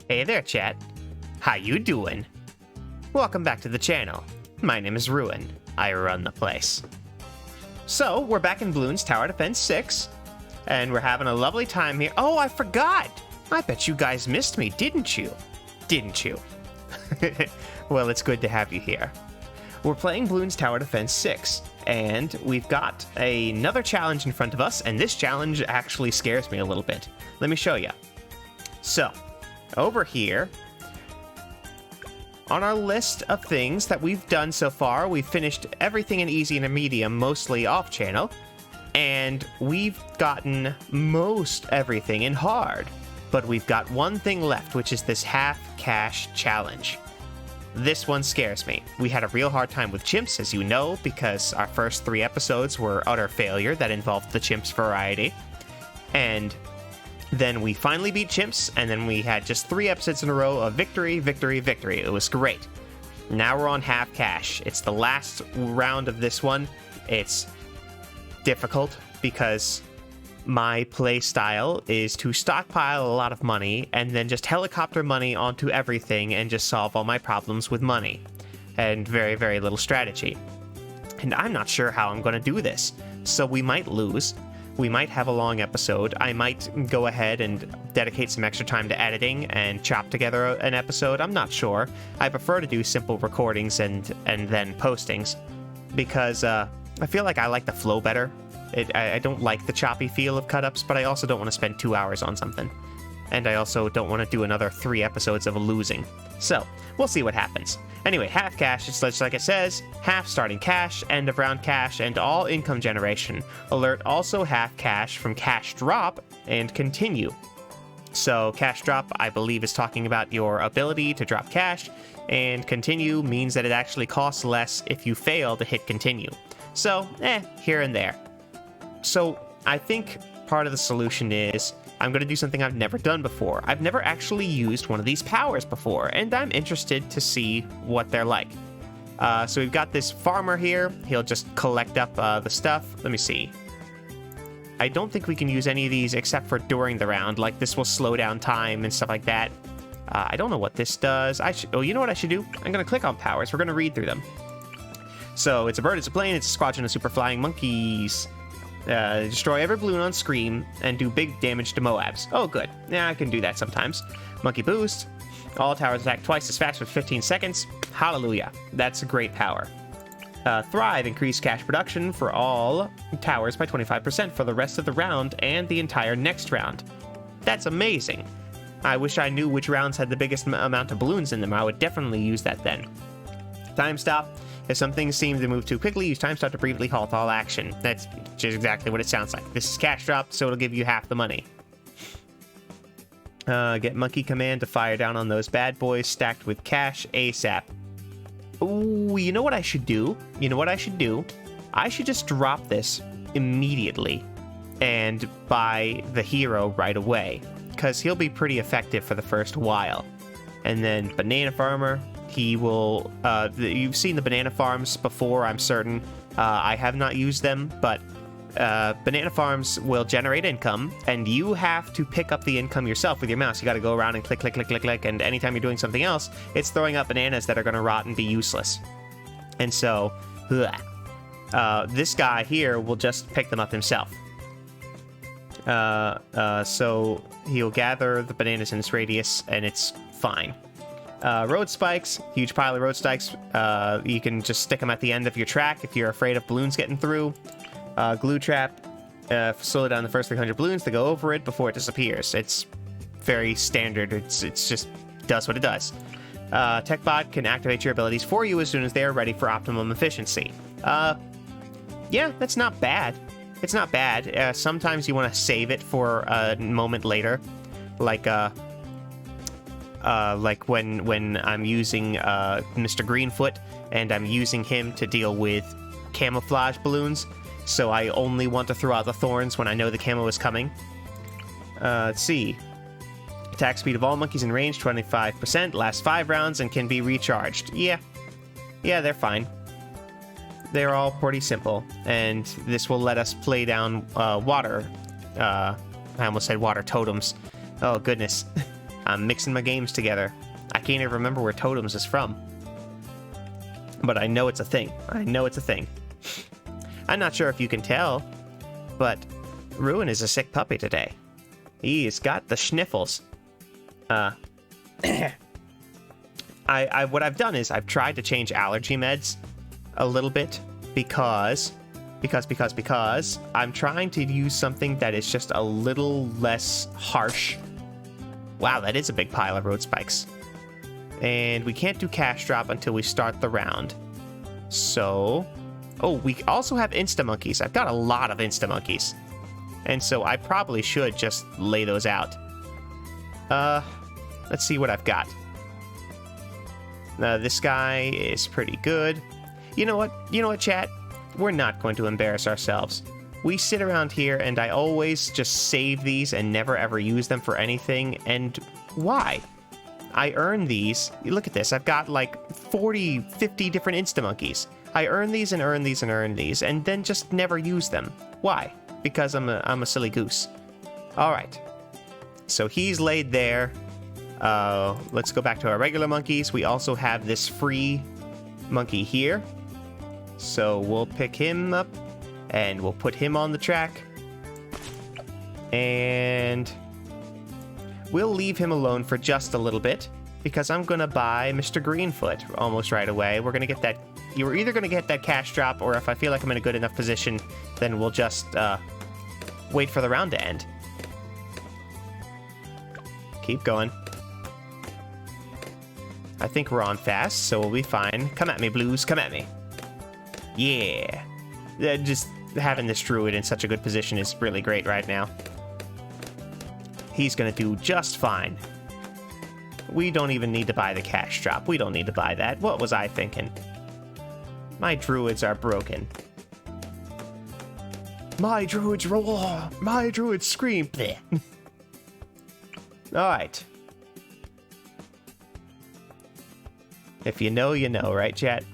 Hey there, chat. How you doing? Welcome back to the channel. My name is Ruin. I run the place. So, we're back in Bloons Tower Defense 6, and we're having a lovely time here. Oh, I forgot! I bet you guys missed me, didn't you? Didn't you? Well, it's good to have you here. We're playing Bloons Tower Defense 6, and we've got another challenge in front of us, and this challenge actually scares me a little bit. Let me show you. So, over here, on our list of things that we've done so far, we've finished everything in easy and a medium, mostly off-channel, and we've gotten most everything in hard. But we've got one thing left, which is this half-cash challenge. This one scares me. We had a real hard time with chimps, as you know, because our first 3 episodes were utter failure that involved the chimps variety. And then we finally beat chimps, and then we had just 3 episodes in a row of victory, victory, victory. It was great. Now we're on half cash. It's the last round of this one. It's difficult because my play style is to stockpile a lot of money and then just helicopter money onto everything and just solve all my problems with money. And very, very little strategy. And I'm not sure how I'm going to do this. So we might lose. We might have a long episode. I might go ahead and dedicate some extra time to editing and chop together an episode. I'm not sure. I prefer to do simple recordings and then postings because I feel like I like the flow better. I don't like the choppy feel of cut-ups, but I also don't want to spend 2 hours on something. And I also don't want to do another 3 episodes of losing. So, we'll see what happens. Anyway, half cash, it's just like it says, half starting cash, end of round cash, and all income generation. Alert also half cash from cash drop and continue. So cash drop, I believe, is talking about your ability to drop cash, and continue means that it actually costs less if you fail to hit continue. So, here and there. So I think part of the solution is I'm going to do something I've never done before. I've never actually used one of these powers before, and I'm interested to see what they're like. So we've got this farmer here. He'll just collect up the stuff. Let me see. I don't think we can use any of these except for during the round. Like, this will slow down time and stuff like that. I don't know what this does. Oh, you know what I should do? I'm going to click on powers. We're going to read through them. So it's a bird, it's a plane, it's a squadron of super flying monkeys. Destroy every balloon on screen and do big damage to Moabs. Oh, good. Yeah, I can do that sometimes. Monkey boost. All towers attack twice as fast for 15 seconds. Hallelujah. That's a great power. Thrive. Increase cash production for all towers by 25% for the rest of the round and the entire next round. That's amazing. I wish I knew which rounds had the biggest amount of balloons in them. I would definitely use that then. Time stop. If some things seem to move too quickly, use time stop to briefly halt all action. That's just exactly what it sounds like. This is cash drop, so it'll give you half the money. Get monkey command to fire down on those bad boys stacked with cash ASAP. Ooh, you know what I should do? I should just drop this immediately and buy the hero right away, because he'll be pretty effective for the first while. And then banana farmer. He will, you've seen the banana farms before, I'm certain. I have not used them, but banana farms will generate income, and you have to pick up the income yourself with your mouse. You got to go around and click, click, click, click, click, and anytime you're doing something else, it's throwing up bananas that are going to rot and be useless. And so, this guy here will just pick them up himself. So he'll gather the bananas in its radius, and it's fine. Road spikes, huge pile of road spikes. You can just stick them at the end of your track if you're afraid of balloons getting through. Glue trap, slow down the first 300 balloons to go over it before it disappears. It's very standard. It's just does what it does. TechBot can activate your abilities for you as soon as they are ready for optimum efficiency. Yeah, that's not bad. It's not bad. Sometimes you want to save it for a moment later, like when I'm using Mr. Greenfoot, and I'm using him to deal with camouflage balloons, so I only want to throw out the thorns when I know the camo is coming. Let's see. Attack speed of all monkeys in range, 25%, lasts 5 rounds, and can be recharged. Yeah, they're fine. They're all pretty simple, and this will let us play down water. I almost said water totems. Oh, goodness. I'm mixing my games together. I can't even remember where Totems is from. But I know it's a thing. I know it's a thing. I'm not sure if you can tell, but Ruin is a sick puppy today. He's got the sniffles. What I've done is I've tried to change allergy meds a little bit because I'm trying to use something that is just a little less harsh. Wow, that is a big pile of road spikes. And we can't do cash drop until we start the round. So, oh, we also have insta-monkeys. I've got a lot of insta-monkeys. And so I probably should just lay those out. Let's see what I've got. This guy is pretty good. You know what? You know what, chat? We're not going to embarrass ourselves. We sit around here and I always just save these and never ever use them for anything. And why? I earn these. Look at this. I've got like 40, 50 different insta-monkeys. I earn these and earn these and earn these and then just never use them. Why? Because I'm a silly goose. All right. So he's laid there. Let's go back to our regular monkeys. We also have this free monkey here. So we'll pick him up and we'll put him on the track. And we'll leave him alone for just a little bit because I'm going to buy Mr. Greenfoot almost right away. We're going to get that. You're either going to get that cash drop, or if I feel like I'm in a good enough position, then we'll just wait for the round to end. Keep going. I think we're on fast, so we'll be fine. Come at me, Blues. Come at me. Yeah. Just having this druid in such a good position is really great right now. He's going to do just fine. We don't even need to buy the cash drop. We don't need to buy that. What was I thinking? My druids are broken. My druids roar. My druids scream. Alright. If you know, you know, right, chat?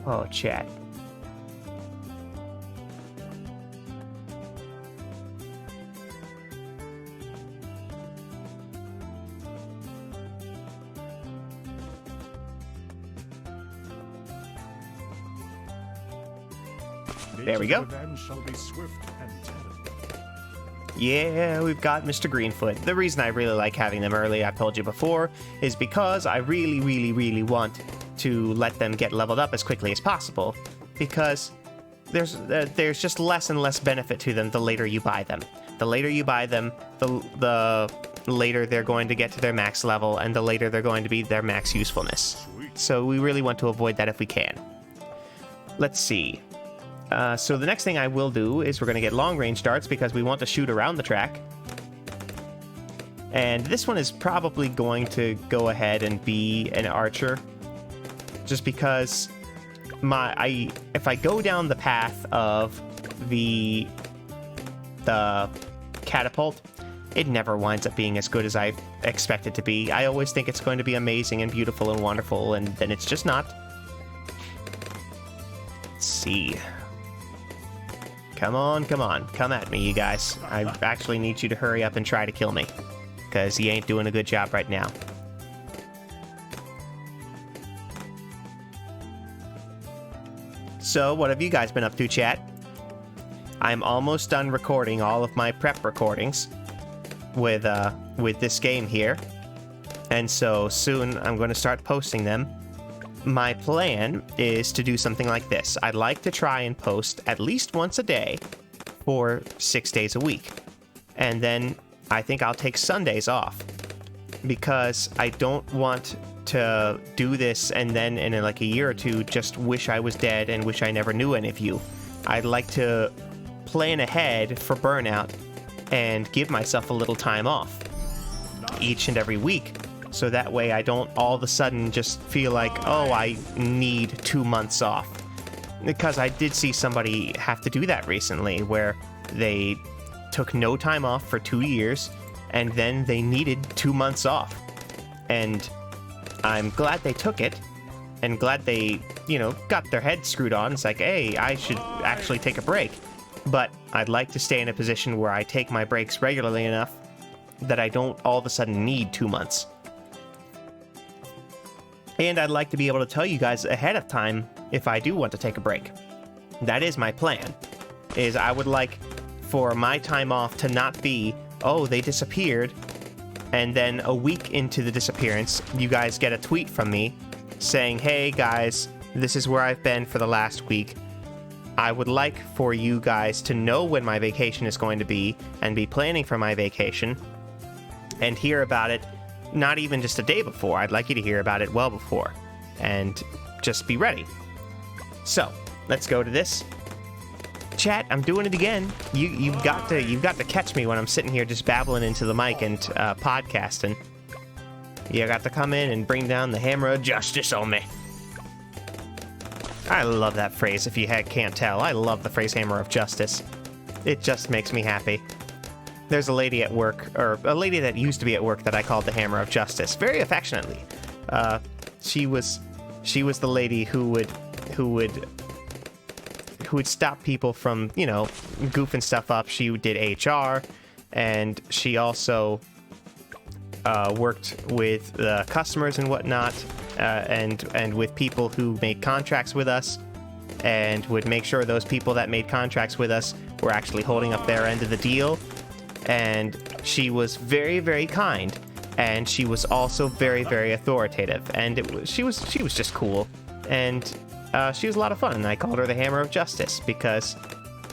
Oh, chat. There we go. Yeah, we've got Mr. Greenfoot. The reason I really like having them early, I've told you before, is because I really want to let them get leveled up as quickly as possible. Because there's just less and less benefit to them the later you buy them. The later you buy them, the later they're going to get to their max level, and the later they're going to be their max usefulness. So we really want to avoid that if we can. Let's see. So the next thing I will do is we're going to get long range darts because we want to shoot around the track. And this one is probably going to go ahead and be an archer. Just because if I go down the path of the catapult, it never winds up being as good as I expect it to be. I always think it's going to be amazing and beautiful and wonderful, and then it's just not. Let's see. Come on, come on. Come at me, you guys. I actually need you to hurry up and try to kill me, because you ain't doing a good job right now. So, what have you guys been up to, chat? I'm almost done recording all of my prep recordings with this game here. And so soon I'm going to start posting them. My plan is to do something like this. I'd like to try and post at least once a day for 6 days a week. And then I think I'll take Sundays off, because I don't want to do this and then in like a year or two just wish I was dead and wish I never knew any of you. I'd like to plan ahead for burnout and give myself a little time off each and every week, so that way I don't all of a sudden just feel like, oh, I need 2 months off. Because I did see somebody have to do that recently, where they took no time off for 2 years and then they needed 2 months off. And I'm glad they took it, and glad they, got their head screwed on. It's like, hey, I should actually take a break. But I'd like to stay in a position where I take my breaks regularly enough that I don't all of a sudden need 2 months. And I'd like to be able to tell you guys ahead of time if I do want to take a break. That is my plan, is I would like for my time off to not be, oh, they disappeared, and then a week into the disappearance, you guys get a tweet from me saying, hey guys, this is where I've been for the last week. I would like for you guys to know when my vacation is going to be and be planning for my vacation and hear about it not even just a day before. I'd like you to hear about it well before and just be ready. So, let's go to this. Chat, I'm doing it again. You've got to catch me when I'm sitting here just babbling into the mic and podcasting. You got to come in and bring down the hammer of justice on me. I love that phrase, if you can't tell. I love the phrase hammer of justice. It just makes me happy. There's a lady at work, or a lady that used to be at work that I called the hammer of justice, very affectionately. She was the lady who would stop people from, you know, goofing stuff up. She did HR, and she also worked with the customers and whatnot, and with people who made contracts with us, and would make sure those people that made contracts with us were actually holding up their end of the deal. And she was very, very kind, and she was also very, very authoritative, and she was just cool, and she was a lot of fun. And I called her the hammer of justice because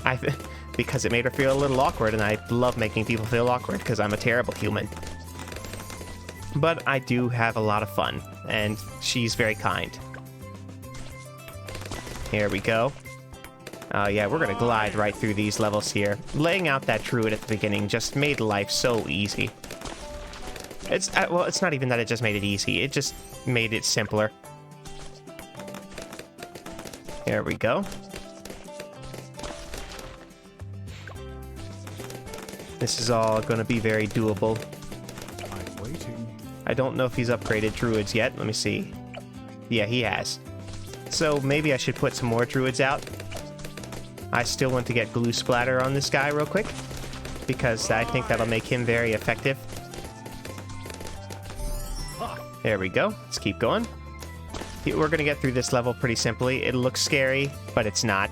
it made her feel a little awkward, and I love making people feel awkward because I'm a terrible human. But I do have a lot of fun, and she's very kind. Here we go. Yeah, we're gonna glide right through these levels here. Laying out that druid at the beginning just made life so easy. Well, it's not even that it just made it easy. It just made it simpler. Here we go. This is all gonna be very doable. I'm waiting. I don't know if he's upgraded druids yet. Let me see. Yeah, he has. So maybe I should put some more druids out. I still want to get glue splatter on this guy real quick, because I think that'll make him very effective. There we go. Let's keep going. We're going to get through this level pretty simply. It looks scary, but it's not.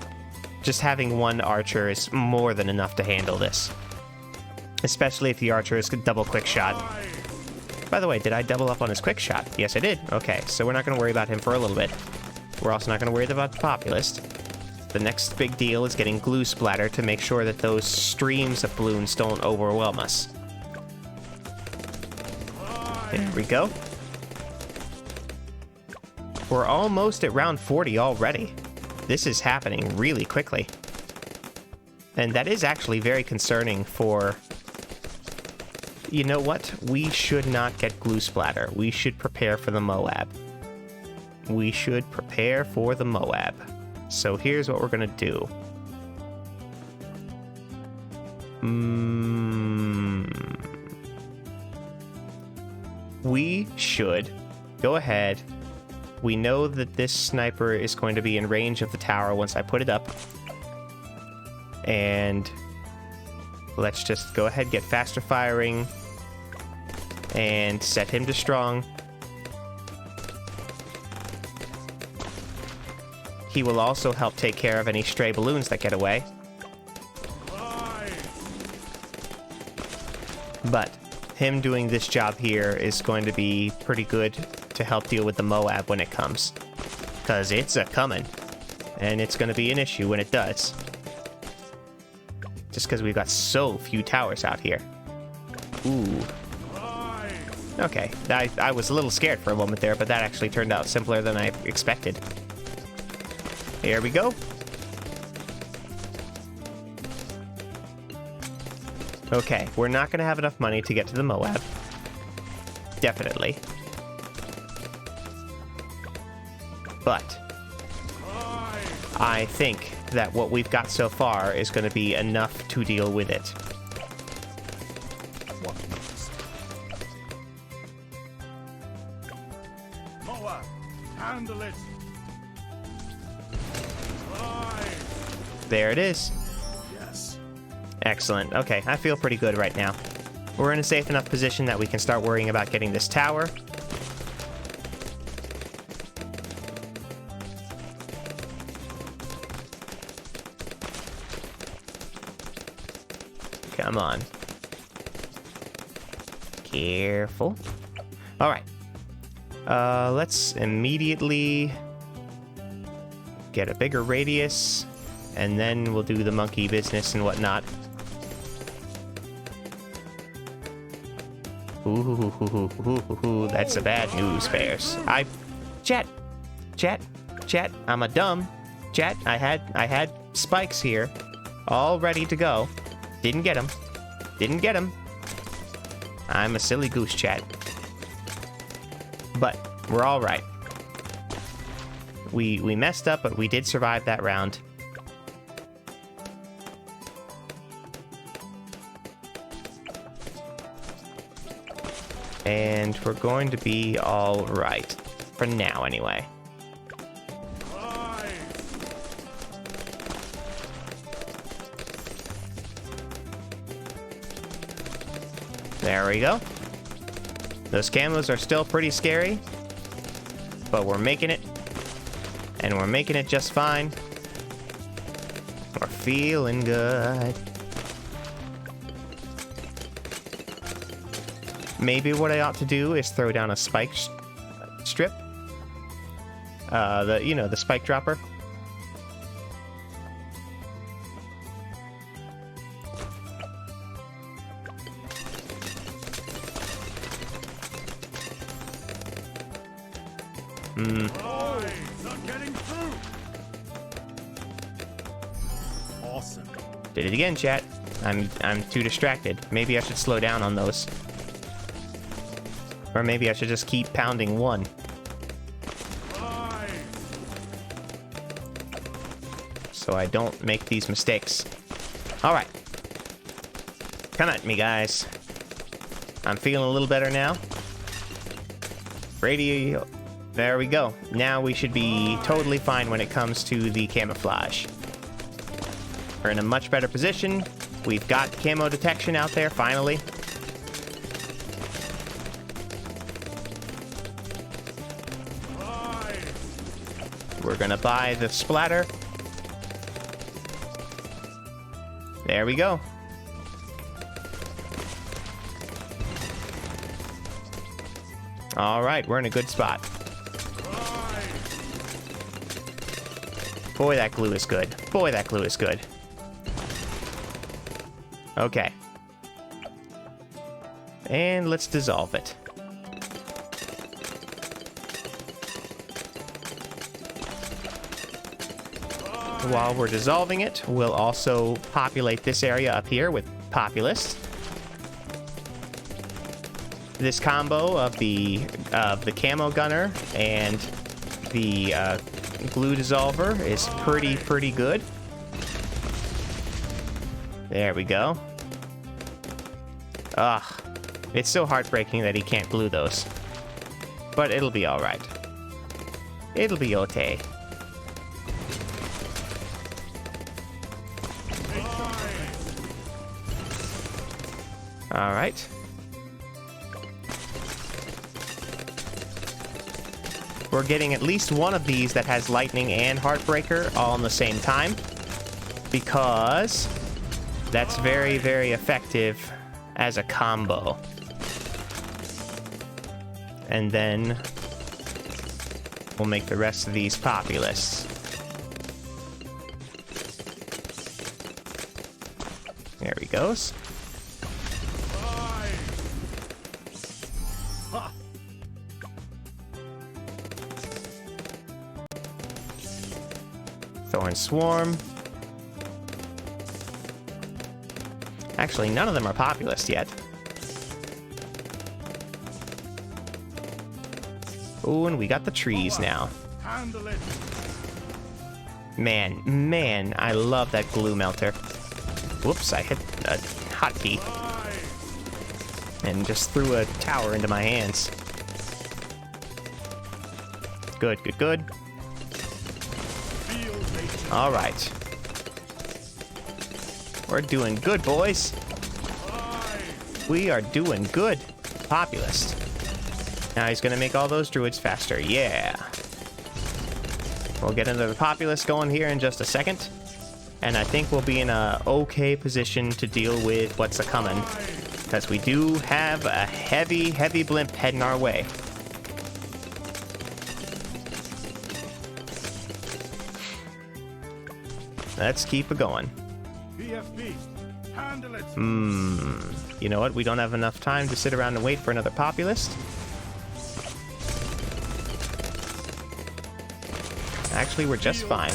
Just having one archer is more than enough to handle this. Especially if the archer is a double quick shot. By the way, did I double up on his quick shot? Yes, I did. Okay, so we're not going to worry about him for a little bit. We're also not going to worry about the populist. The next big deal is getting glue splatter to make sure that those streams of balloons don't overwhelm us. There we go. We're almost at round 40 already. This is happening really quickly. And that is actually very concerning for... You know what? We should not get glue splatter. We should prepare for the Moab. We should prepare for the Moab. So here's what we're gonna do. We should go ahead. We know that this sniper is going to be in range of the tower once I put it up. And let's just go ahead, get faster firing, and set him to strong. He will also help take care of any stray balloons that get away. But him doing this job here is going to be pretty good to help deal with the Moab when it comes. Because it's a-coming. And it's going to be an issue when it does. Just because we've got so few towers out here. Ooh. Okay, I was a little scared for a moment there, but that actually turned out simpler than I expected. Here we go. Okay, we're not going to have enough money to get to the Moab. Definitely. But I think that what we've got so far is going to be enough to deal with it. Moab, handle it. There it is. Yes. Excellent. Okay, I feel pretty good right now. We're in a safe enough position that we can start worrying about getting this tower. Come on. Careful. Alright. Let's immediately get a bigger radius, and then we'll do the monkey business and whatnot. Ooh, that's a bad news, bears. Chat, I'm a dumb. Chat, I had spikes here, all ready to go. Didn't get them. I'm a silly goose, chat. But we're all right. We messed up, but we did survive that round. And we're going to be all right. For now, anyway. There we go. Those camos are still pretty scary, but we're making it. And we're making it just fine. We're feeling good. Maybe what I ought to do is throw down a spike strip. The spike dropper. Not getting through. Awesome. Did it again, chat. I'm too distracted. Maybe I should slow down on those. Or maybe I should just keep pounding one. So I don't make these mistakes. Alright. Come at me, guys. I'm feeling a little better now. Radio. There we go. Now we should be totally fine when it comes to the camouflage. We're in a much better position. We've got camo detection out there, finally. We're gonna buy the splatter. There we go. All right, we're in a good spot. Boy, that glue is good. Boy, that glue is good. Okay. And let's dissolve it. While we're dissolving it, we'll also populate this area up here with Populist. This combo of the camo gunner and the glue dissolver is pretty good. There we go. Ugh. It's so heartbreaking that he can't glue those. But it'll be alright. It'll be okay. Alright. We're getting at least one of these that has Lightning and Heartbreaker all in the same time, because that's very effective as a combo. And then we'll make the rest of these Populists. There he goes. Thorn Swarm. Actually, none of them are Populist yet. Oh, and we got the trees now. Man, I love that glue melter. Whoops, I hit a hotkey. And just threw a tower into my hands. Good. All right. We're doing good, boys. We are doing good. Populist. Now he's gonna make all those druids faster. Yeah. We'll get into the populist going here in just a second. And I think we'll be in a okay position to deal with what's a-coming. Because we do have a heavy, heavy blimp heading our way. Let's keep it going. BFB, handle it. You know what? We don't have enough time to sit around and wait for another populist. Actually, we're just fine.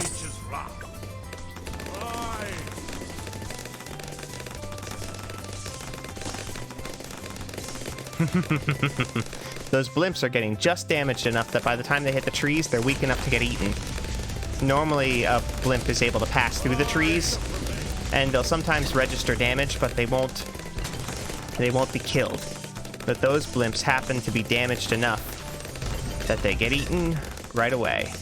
Those blimps are getting just damaged enough that by the time they hit the trees, they're weak enough to get eaten. Normally, a blimp is able to pass through the trees, and they'll sometimes register damage, but they won't be killed. But those blimps happen to be damaged enough that they get eaten right away.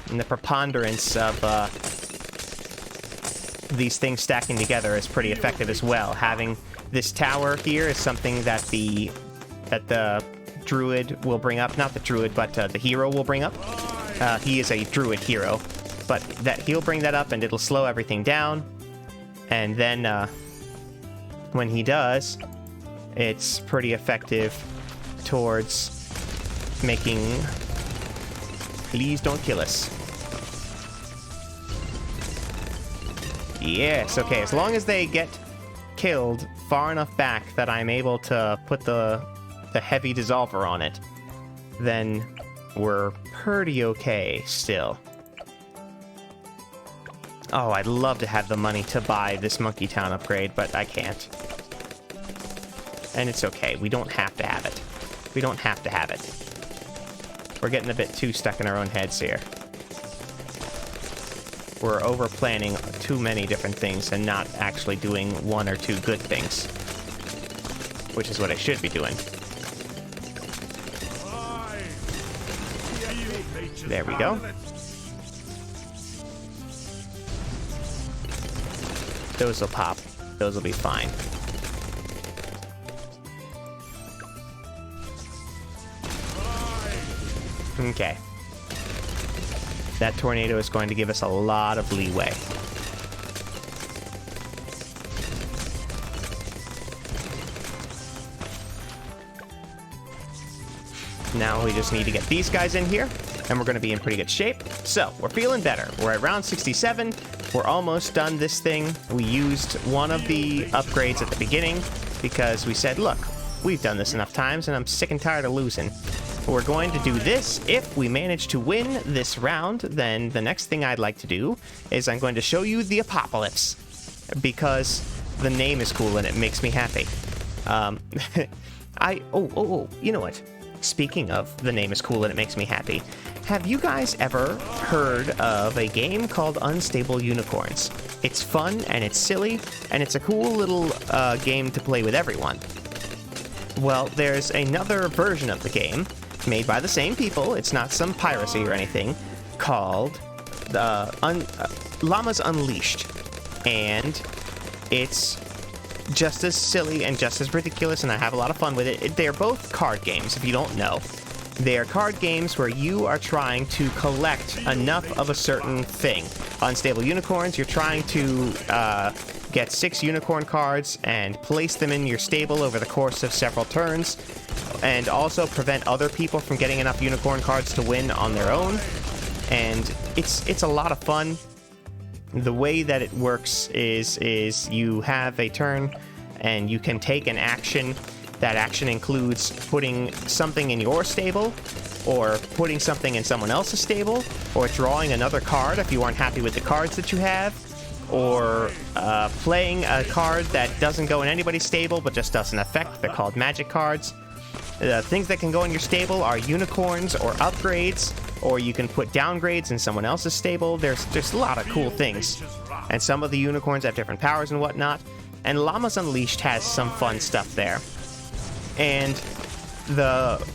And the preponderance of these things stacking together is pretty effective as well. Having this tower here is something that the druid will bring up. Not the druid, but the hero will bring up. He is a druid hero, but that he'll bring that up and it'll slow everything down. And then when he does, it's pretty effective towards making... Please don't kill us. Yes, okay, as long as they get killed far enough back that I'm able to put the heavy dissolver on it, then we're pretty okay still. Oh, I'd love to have the money to buy this Monkey Town upgrade, but I can't. And it's okay, we don't have to have it. We don't have to have it. We're getting a bit too stuck in our own heads here. We're over-planning too many different things and not actually doing one or two good things. Which is what I should be doing. There we go. Those will pop. Those will be fine. Okay. That tornado is going to give us a lot of leeway. Now we just need to get these guys in here, and we're going to be in pretty good shape. So, we're feeling better. We're at round 67. We're almost done this thing. We used one of the upgrades at the beginning because we said, look, we've done this enough times, and I'm sick and tired of losing. We're going to do this. If we manage to win this round, then the next thing I'd like to do is I'm going to show you the Apocalypse, because the name is cool and it makes me happy. You know what? Speaking of the name is cool and it makes me happy, have you guys ever heard of a game called Unstable Unicorns? It's fun and it's silly and it's a cool little game to play with everyone. Well, there's another version of the game made by the same people. It's not some piracy or anything, called Llamas Unleashed, and it's just as silly and just as ridiculous, and I have a lot of fun with it. They're both card games, if you don't know. They are card games where you are trying to collect enough of a certain thing. Unstable Unicorns, you're trying to get 6 unicorn cards and place them in your stable over the course of several turns, and also prevent other people from getting enough unicorn cards to win on their own. And it's a lot of fun. The way that it works is you have a turn and you can take an action. That action includes putting something in your stable, or putting something in someone else's stable, or drawing another card if you aren't happy with the cards that you have, or playing a card that doesn't go in anybody's stable but just does an effect. They're called magic cards. The things that can go in your stable are unicorns or upgrades, or you can put downgrades in someone else's stable. There's a lot of cool things. And some of the unicorns have different powers and whatnot. And Llamas Unleashed has some fun stuff there. And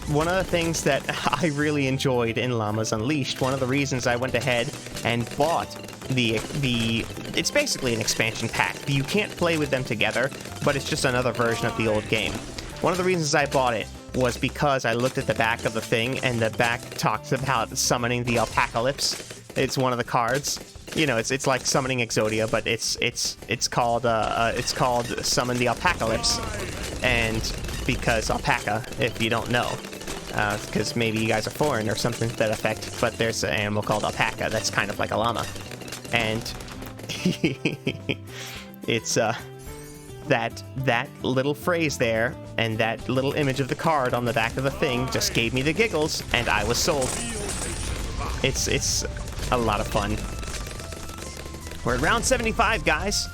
one of the things that I really enjoyed in Llamas Unleashed, one of the reasons I went ahead and bought it's basically an expansion pack. You can't play with them together, but it's just another version of the old game. One of the reasons I bought it was because I looked at the back of the thing, and the back talks about summoning the Alpacalypse. It's one of the cards. You know, it's like summoning Exodia, but it's called Summon the Alpacalypse, and because alpaca, if you don't know, because maybe you guys are foreign or something to that effect, but there's an animal called alpaca that's kind of like a llama, and it's that little phrase there and that little image of the card on the back of the thing just gave me the giggles, and I was sold. It's a lot of fun. We're at round 75, guys.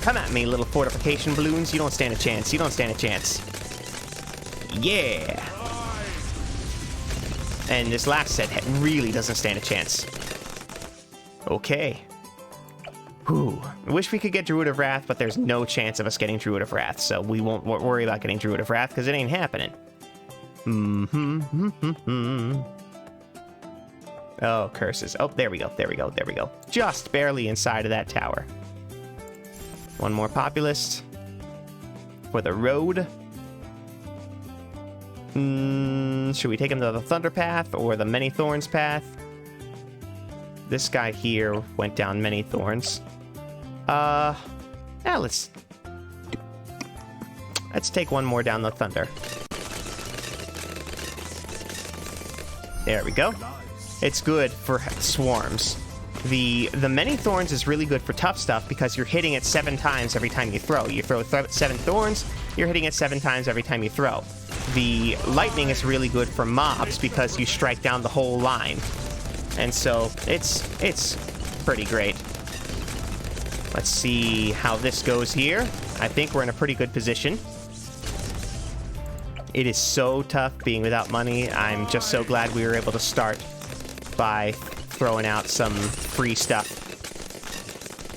Come at me, little fortification balloons. You don't stand a chance. You don't stand a chance. Yeah. And this last set really doesn't stand a chance. Okay. Whew. I wish we could get Druid of Wrath, but there's no chance of us getting Druid of Wrath, so we won't worry about getting Druid of Wrath, because it ain't happening. Oh, curses. Oh, there we go, there we go, there we go. Just barely inside of that tower. One more Populist for the road. Should we take him to the Thunder Path or the Many Thorns path? This guy here went down Many Thorns. Yeah, let's take one more down the Thunder. There we go. It's good for swarms. The Many Thorns is really good for tough stuff because you're hitting it 7 times every time you throw. You throw 7 thorns, you're hitting it 7 times every time you throw. The lightning is really good for mobs because you strike down the whole line. And so it's pretty great. Let's see how this goes here. I think we're in a pretty good position. It is so tough being without money. I'm just so glad we were able to start by throwing out some free stuff.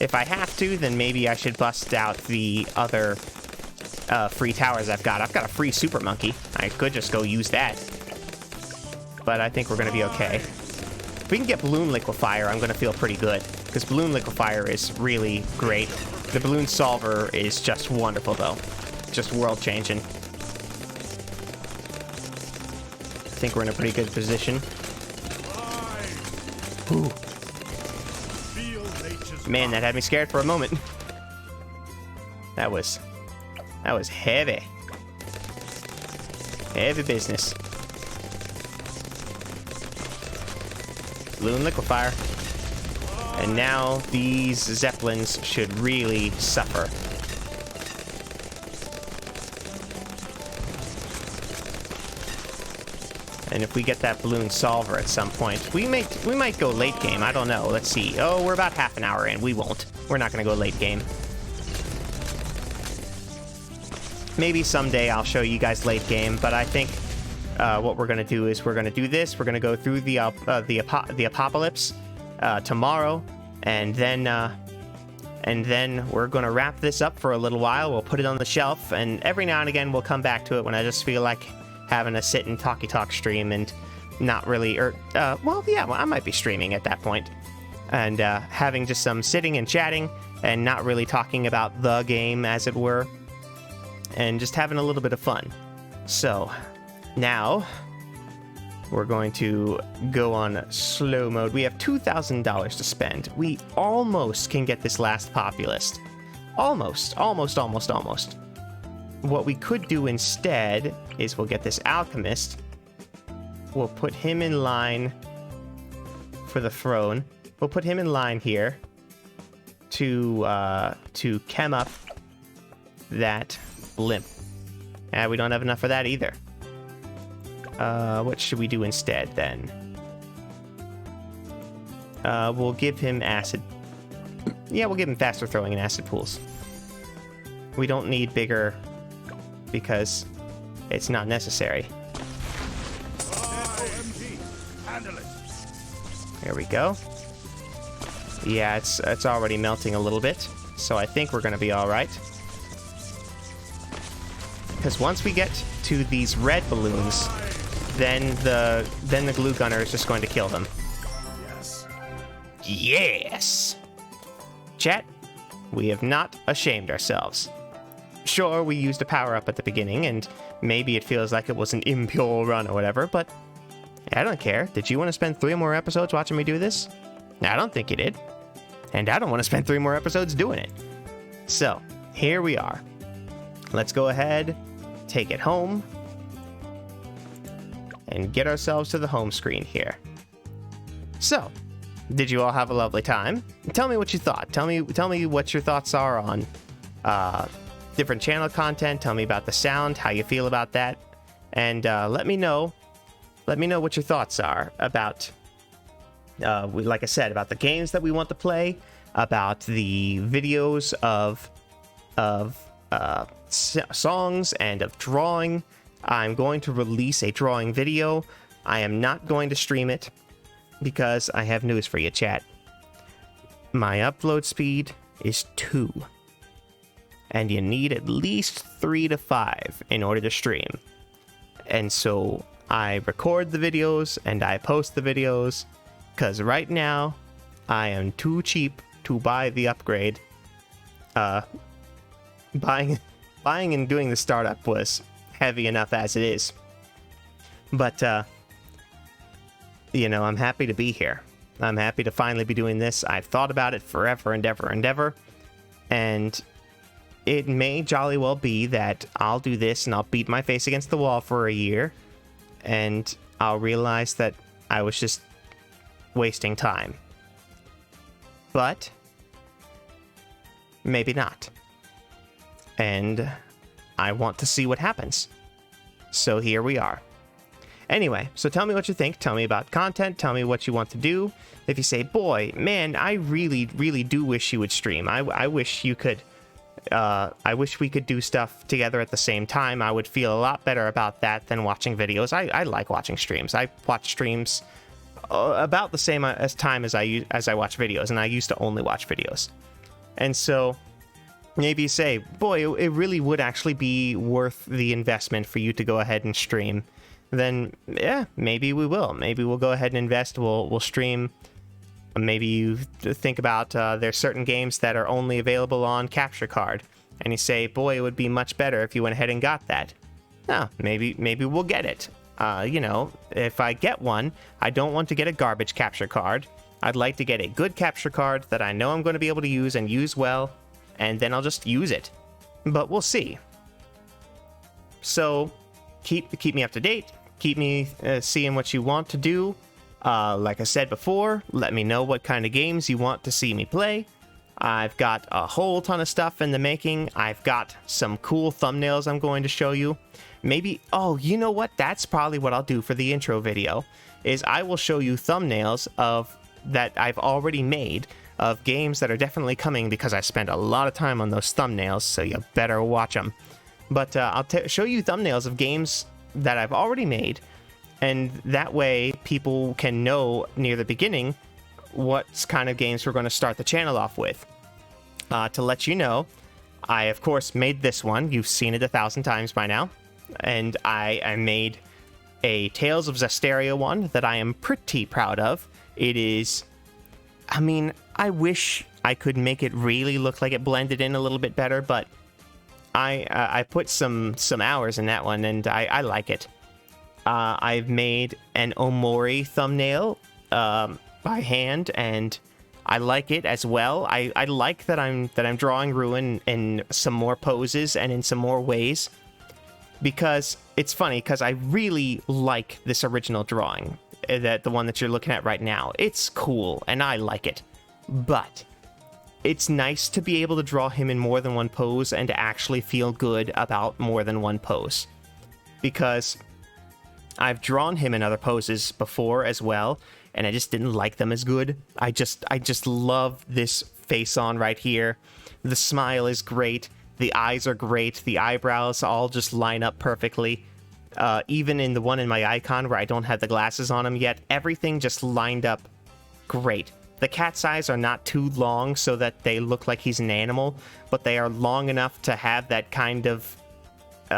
If I have to, then maybe I should bust out the other free towers I've got. I've got a free super monkey. I could just go use that. But I think we're going to be okay. If we can get Balloon Liquefier, I'm going to feel pretty good. Because Balloon Liquefier is really great. The Balloon Solver is just wonderful, though. Just world-changing. I think we're in a pretty good position. Ooh. Man, that had me scared for a moment. That was heavy. Heavy business. Balloon Liquefier. And now these Zeppelins should really suffer. And if we get that Balloon Solver at some point, we might go late game. I don't know. Let's see. Oh, we're about half an hour in. We won't. We're not going to go late game. Maybe someday I'll show you guys late game, but I think what we're going to do is we're going to do this. We're going to go through the Apocalypse tomorrow, and then we're going to wrap this up for a little while. We'll put it on the shelf, and every now and again we'll come back to it when I just feel like having a sit and talk stream and not really, well, I might be streaming at that point, and having just some sitting and chatting and not really talking about the game, as it were, and just having a little bit of fun. So now we're going to go on slow mode. We have $2,000 to spend. We almost can get this last Populist. Almost. What we could do instead is we'll get this Alchemist. We'll put him in line for the throne. We'll put him in line here to chem up that blimp. We don't have enough for that either. What should we do instead then? We'll give him acid. Yeah, we'll give him faster throwing and acid pools. We don't need bigger because it's not necessary. There we go. Yeah, it's already melting a little bit, so I think we're gonna be all right. Because once we get to these red balloons, then the glue gunner is just going to kill them. Yes. chat, we have not ashamed ourselves. Sure, we used a power-up at the beginning, and maybe it feels like it was an impure run or whatever, but I don't care. Did you want to spend 3 more episodes watching me do this? I don't think you did. And I don't want to spend 3 more episodes doing it. So, here we are. Let's go ahead, take it home, and get ourselves to the home screen here. So, did you all have a lovely time? Tell me what you thought. Tell me what your thoughts are on different channel content. Tell me about the sound, how you feel about that, and let me know what your thoughts are about, like I said, about the games that we want to play, about the videos of songs and of drawing. I'm going to release a drawing video. I am not going to stream it because I have news for you, chat. My upload speed is 2. And you need at least 3 to 5 in order to stream. And so I record the videos and I post the videos because right now I am too cheap to buy the upgrade. Buying and doing the startup was heavy enough as it is. But, you know, I'm happy to be here. I'm happy to finally be doing this. I've thought about it forever and ever and ever. And it may jolly well be that I'll do this and I'll beat my face against the wall for a year. And I'll realize that I was just wasting time. But maybe not. And I want to see what happens. So here we are. Anyway, so tell me what you think. Tell me about content. Tell me what you want to do. If you say, boy, man, I really, really do wish you would stream. I wish you could... I wish we could do stuff together at the same time. I would feel a lot better about that than watching videos. I like watching streams. I watch streams about the same time as I watch videos, and I used to only watch videos. And so maybe you say, boy, it really would actually be worth the investment for you to go ahead and stream. Then, yeah, maybe we will. Maybe we'll go ahead and invest. We'll stream. Maybe you think about there's certain games that are only available on Capture Card, and you say, boy, it would be much better if you went ahead and got that. No, maybe we'll get it. You know, if I get one, I don't want to get a garbage Capture Card. I'd like to get a good Capture Card that I know I'm going to be able to use and use well, and then I'll just use it. But we'll see. So keep me up to date. Keep me seeing what you want to do. Like I said before, let me know what kind of games you want to see me play. I've got a whole ton of stuff in the making. I've got some cool thumbnails I'm going to show you. Maybe, oh, you know what? That's probably what I'll do for the intro video, is I will show you thumbnails that I've already made of games that are definitely coming, because I spent a lot of time on those thumbnails, so you better watch them. But I'll show you thumbnails of games that I've already made, and that way people can know near the beginning what kind of games we're going to start the channel off with. To let you know, I of course made this one. You've seen it 1,000 times by now. And I made a Tales of Zestiria one that I am pretty proud of. It is, I mean, I wish I could make it really look like it blended in a little bit better, but I put some hours in that one, and I like it. I've made an Omori thumbnail by hand, and I like it as well. I like that I'm drawing Ruin in some more poses and in some more ways, because it's funny, because I really like this original drawing, the one that you're looking at right now. It's cool, and I like it, but it's nice to be able to draw him in more than one pose and to actually feel good about more than one pose, because I've drawn him in other poses before as well, and I just didn't like them as good. I just love this face on right here. The smile is great. The eyes are great. The eyebrows all just line up perfectly. Even in the one in my icon where I don't have the glasses on him yet, everything just lined up great. The cat's eyes are not too long so that they look like he's an animal, but they are long enough to have that kind of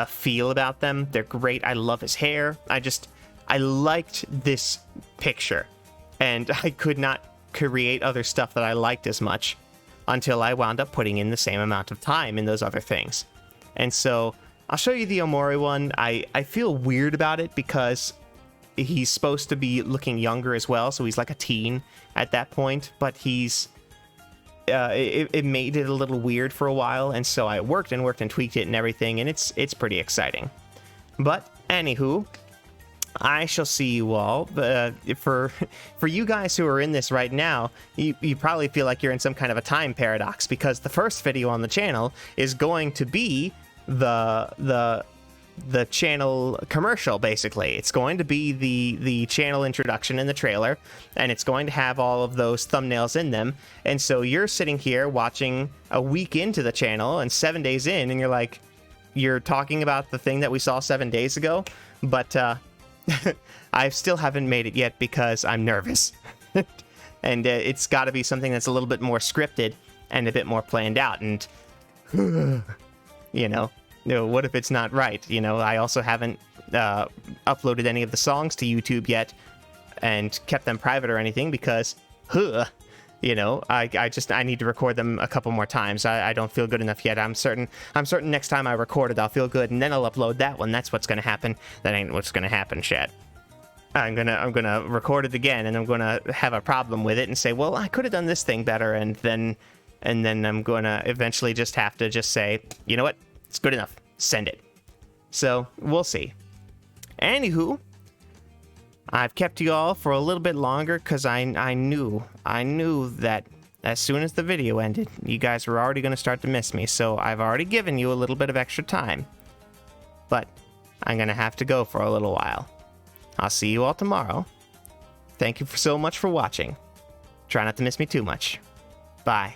feel about them. They're great. I love his hair. I liked this picture, and I could not create other stuff that I liked as much. until I wound up putting in the same amount of time in those other things. And so I'll show you the Omori one. I feel weird about it because he's supposed to be looking younger as well, so he's like a teen at that point, but he's it made it a little weird for a while, and so I worked and tweaked it and everything, and it's pretty exciting. But anywho, I shall see you all. For you guys who are in this right now, you probably feel like you're in some kind of a time paradox, because the first video on the channel is going to be the channel commercial. Basically, it's going to be the channel introduction and the trailer, and it's going to have all of those thumbnails in them. And so you're sitting here watching a week into the channel and 7 days in, and you're like, you're talking about the thing that we saw 7 days ago, but I still haven't made it yet because I'm nervous. And it's got to be something that's a little bit more scripted and a bit more planned out. And you know, what if it's not right? You know, I also haven't uploaded any of the songs to YouTube yet and kept them private or anything because, you know, I need to record them a couple more times. I don't feel good enough yet. I'm certain next time I record it, I'll feel good, and then I'll upload that one. That's what's gonna happen. That ain't what's gonna happen, Chad. I'm gonna record it again, and I'm gonna have a problem with it and say, well, I could have done this thing better, and then I'm gonna eventually just have to just say, you know what, it's good enough. Send it. So we'll see. Anywho, I've kept you all for a little bit longer because I knew that as soon as the video ended, you guys were already going to start to miss me, so I've already given you a little bit of extra time. But I'm going to have to go for a little while. I'll see you all tomorrow. Thank you so much for watching. Try not to miss me too much. Bye.